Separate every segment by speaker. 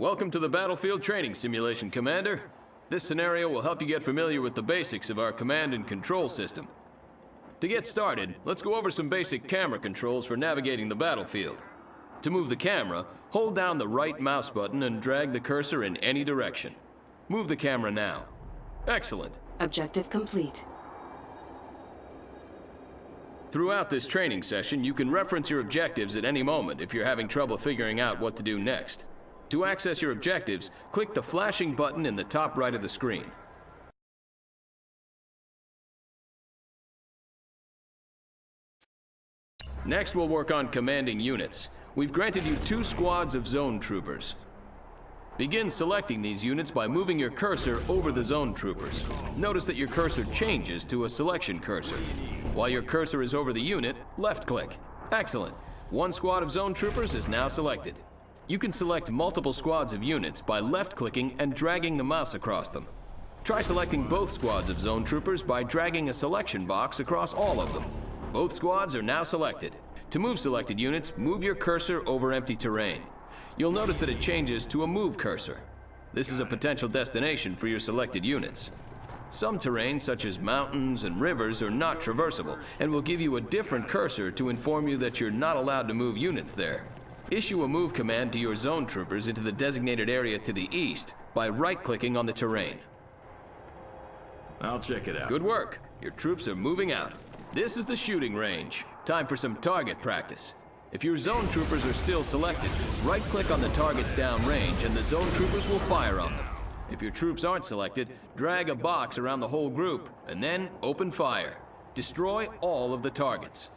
Speaker 1: Welcome to the Battlefield Training Simulation, Commander. This scenario will help you get familiar with the basics of our command and control system. To get started, let's go over some basic camera controls for navigating the battlefield. To move the camera, hold down the right mouse button and drag the cursor in any direction. Move the camera now. Excellent.
Speaker 2: Objective complete.
Speaker 1: Throughout this training session, you can reference your objectives at any moment if you're having trouble figuring out what to do next. To access your objectives, click the flashing button in the top right of the screen. Next, we'll work on commanding units. We've granted you 2 squads of zone troopers. Begin selecting these units by moving your cursor over the zone troopers. Notice that your cursor changes to a selection cursor. While your cursor is over the unit, left-click. Excellent. 1 squad of zone troopers is now selected. You can select multiple squads of units by left-clicking and dragging the mouse across them. Try selecting both squads of zone troopers by dragging a selection box across all of them. Both squads are now selected. To move selected units, move your cursor over empty terrain. You'll notice that it changes to a move cursor. This is a potential destination for your selected units. Some terrain, such as mountains and rivers, are not traversable and will give you a different cursor to inform you that you're not allowed to move units there. Issue a move command to your zone troopers into the designated area to the east by right-clicking on the terrain.
Speaker 3: I'll check it out.
Speaker 1: Good work. Your troops are moving out. This is the shooting range. Time for some target practice. If your zone troopers are still selected, right-click on the targets downrange and the zone troopers will fire on them. If your troops aren't selected, drag a box around the whole group and then open fire. Destroy all of the targets.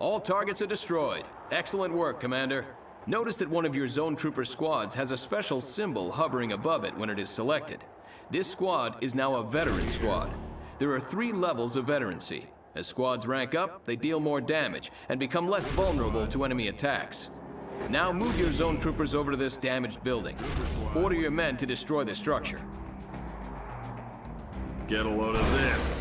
Speaker 1: All targets are destroyed. Excellent work, Commander. Notice that one of your zone trooper squads has a special symbol hovering above it when it is selected. This squad is now a veteran squad. There are 3 levels of veterancy. As squads rank up, they deal more damage and become less vulnerable to enemy attacks. Now move your zone troopers over to this damaged building. Order your men to destroy the structure.
Speaker 3: Get a load of this.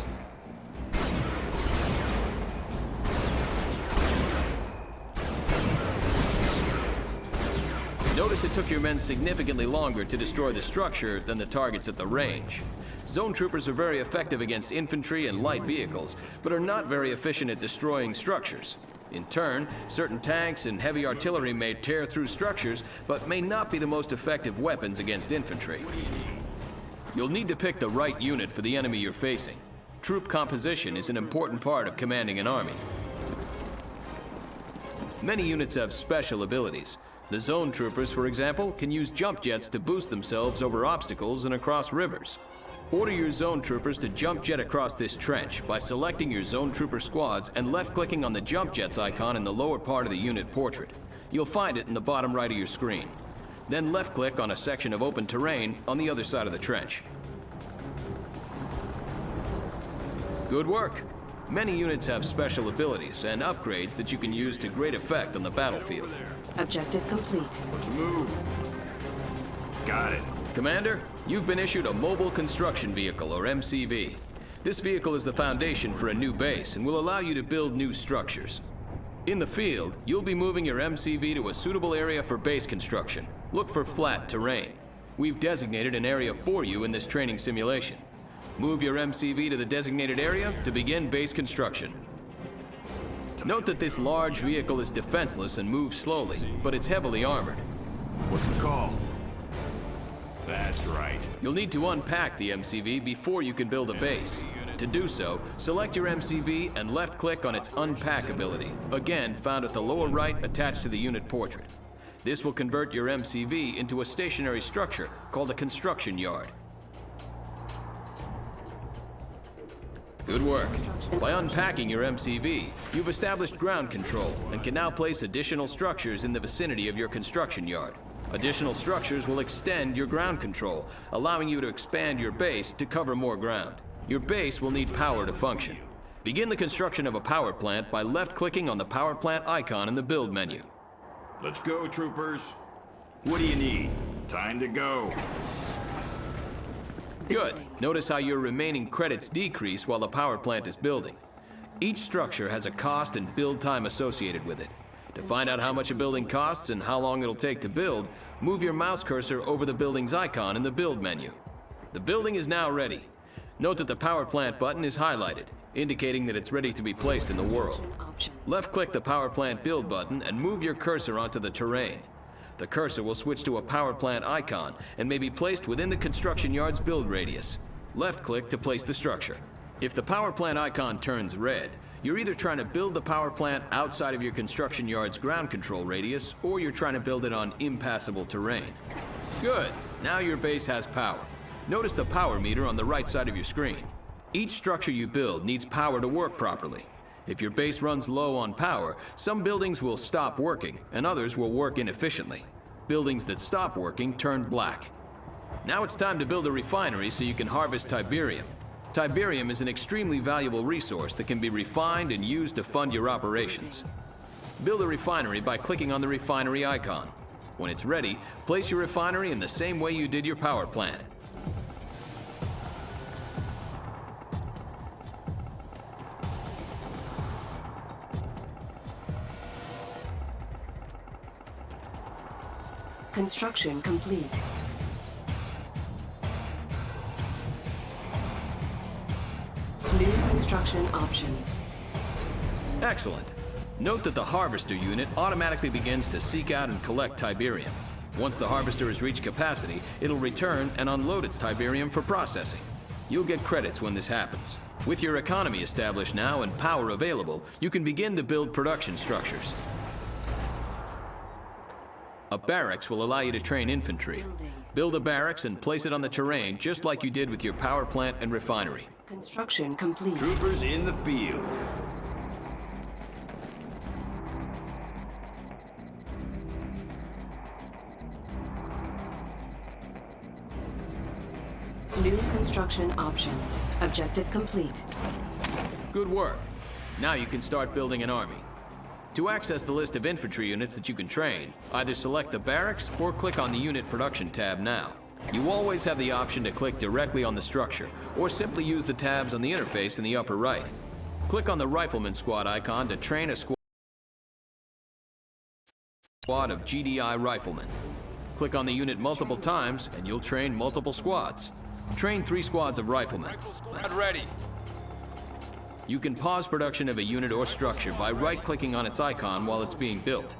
Speaker 1: Notice it took your men significantly longer to destroy the structure than the targets at the range. Zone troopers are very effective against infantry and light vehicles, but are not very efficient at destroying structures. In turn, certain tanks and heavy artillery may tear through structures, but may not be the most effective weapons against infantry. You'll need to pick the right unit for the enemy you're facing. Troop composition is an important part of commanding an army. Many units have special abilities. The zone troopers, for example, can use jump jets to boost themselves over obstacles and across rivers. Order your zone troopers to jump jet across this trench by selecting your zone trooper squads and left-clicking on the jump jets icon in the lower part of the unit portrait. You'll find it in the bottom right of your screen. Then left-click on a section of open terrain on the other side of the trench. Good work. Many units have special abilities and upgrades that you can use to great effect on the battlefield.
Speaker 2: Objective complete.
Speaker 3: Let's move. Got it.
Speaker 1: Commander, you've been issued a Mobile Construction Vehicle, or MCV. This vehicle is the foundation for a new base and will allow you to build new structures. In the field, you'll be moving your MCV to a suitable area for base construction. Look for flat terrain. We've designated an area for you in this training simulation. Move your MCV to the designated area to begin base construction. Note that this large vehicle is defenseless and moves slowly, but it's heavily armored.
Speaker 3: What's the call? That's right.
Speaker 1: You'll need to unpack the MCV before you can build a base. To do so, select your MCV and left-click on its Unpack ability, again found at the lower right attached to the unit portrait. This will convert your MCV into a stationary structure called a construction yard. Good work. By unpacking your MCV, you've established ground control and can now place additional structures in the vicinity of your construction yard. Additional structures will extend your ground control, allowing you to expand your base to cover more ground. Your base will need power to function. Begin the construction of a power plant by left-clicking on the power plant icon in the build menu.
Speaker 3: Let's go, troopers. What do you need? Time to go.
Speaker 1: Good. Notice how your remaining credits decrease while the power plant is building. Each structure has a cost and build time associated with it. To find out how much a building costs and how long it'll take to build, move your mouse cursor over the building's icon in the Build menu. The building is now ready. Note that the power plant button is highlighted, indicating that it's ready to be placed in the world. Left-click the power plant build button and move your cursor onto the terrain. The cursor will switch to a power plant icon and may be placed within the construction yard's build radius. Left-click to place the structure. If the power plant icon turns red, you're either trying to build the power plant outside of your construction yard's ground control radius, or you're trying to build it on impassable terrain. Good. Now your base has power. Notice the power meter on the right side of your screen. Each structure you build needs power to work properly. If your base runs low on power, some buildings will stop working, and others will work inefficiently. Buildings that stop working turn black. Now it's time to build a refinery so you can harvest Tiberium. Tiberium is an extremely valuable resource that can be refined and used to fund your operations. Build a refinery by clicking on the refinery icon. When it's ready, place your refinery in the same way you did your power plant.
Speaker 2: Construction complete. New construction options.
Speaker 1: Excellent. Note that the harvester unit automatically begins to seek out and collect Tiberium. Once the harvester has reached capacity, it'll return and unload its Tiberium for processing. You'll get credits when this happens. With your economy established now and power available, you can begin to build production structures. A barracks will allow you to train infantry. Build a barracks and place it on the terrain just like you did with your power plant and refinery.
Speaker 2: Construction complete.
Speaker 3: Troopers in the field.
Speaker 2: New construction options. Objective complete.
Speaker 1: Good work. Now you can start building an army. To access the list of infantry units that you can train, either select the barracks or click on the Unit Production tab now. You always have the option to click directly on the structure, or simply use the tabs on the interface in the upper right. Click on the Rifleman Squad icon to train a squad of GDI riflemen. Click on the unit multiple times and you'll train multiple squads. Train 3 squads of riflemen.
Speaker 4: Squad ready.
Speaker 1: You can pause production of a unit or structure by right-clicking on its icon while it's being built.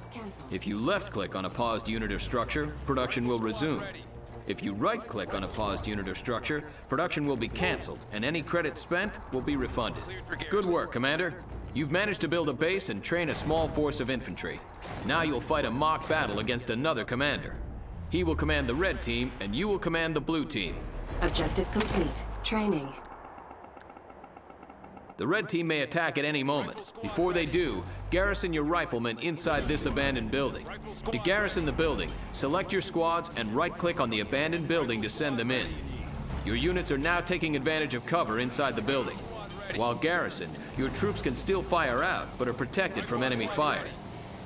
Speaker 1: If you left-click on a paused unit or structure, production will resume. If you right-click on a paused unit or structure, production will be canceled, and any credit spent will be refunded. Good work, Commander. You've managed to build a base and train a small force of infantry. Now you'll fight a mock battle against another commander. He will command the red team, and you will command the blue team.
Speaker 2: Objective complete. Training.
Speaker 1: The red team may attack at any moment. Before they do, garrison your riflemen inside this abandoned building. To garrison the building, select your squads and right-click on the abandoned building to send them in. Your units are now taking advantage of cover inside the building. While garrisoned, your troops can still fire out, but are protected from enemy fire.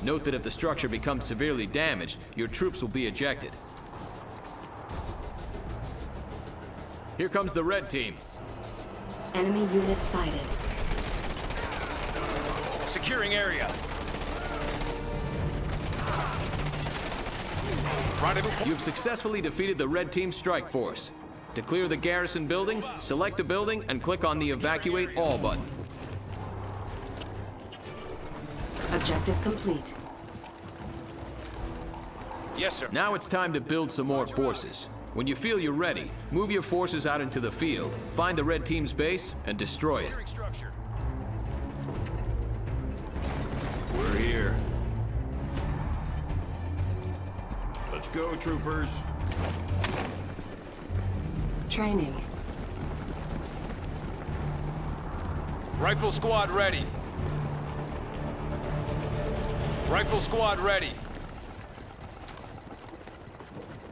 Speaker 1: Note that if the structure becomes severely damaged, your troops will be ejected. Here comes the red team.
Speaker 2: Enemy unit sighted.
Speaker 4: Securing area. Rendezvous.
Speaker 1: You've successfully defeated the red team's strike force. To clear the garrison building, select the building and click on the Evacuate All button.
Speaker 2: Objective complete.
Speaker 4: Yes, sir.
Speaker 1: Now it's time to build some more forces. When you feel you're ready, move your forces out into the field, find the red team's base, and destroy it.
Speaker 4: Securing structure.
Speaker 3: We're here. Let's go, troopers.
Speaker 2: Training.
Speaker 4: Rifle squad ready. Rifle squad ready.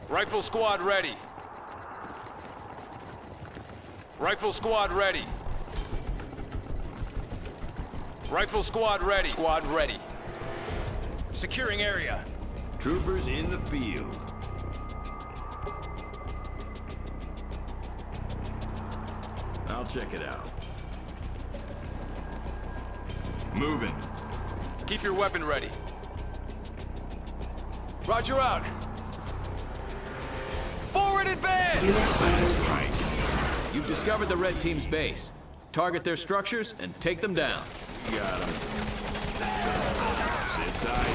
Speaker 4: Rifle squad ready. Rifle squad ready. Rifle squad ready. Squad ready. Securing area.
Speaker 3: Troopers in the field. I'll check it out. Moving.
Speaker 4: Keep your weapon ready. Roger out. Forward advance!
Speaker 2: Unit under attack.
Speaker 1: You've discovered the red team's base. Target their structures and take them down.
Speaker 3: Got him. Sit tight.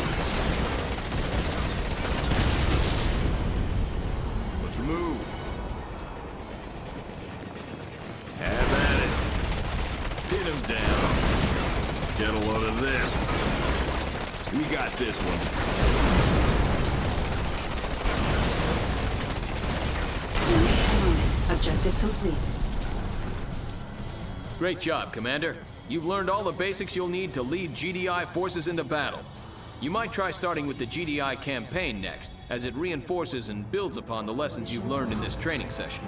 Speaker 3: Let's move. Have at it. Pin him down. Get a load of this. We got this one.
Speaker 2: Unit promoted. Objective complete.
Speaker 1: Great job, Commander. You've learned all the basics you'll need to lead GDI forces into battle. You might try starting with the GDI campaign next, as it reinforces and builds upon the lessons you've learned in this training session.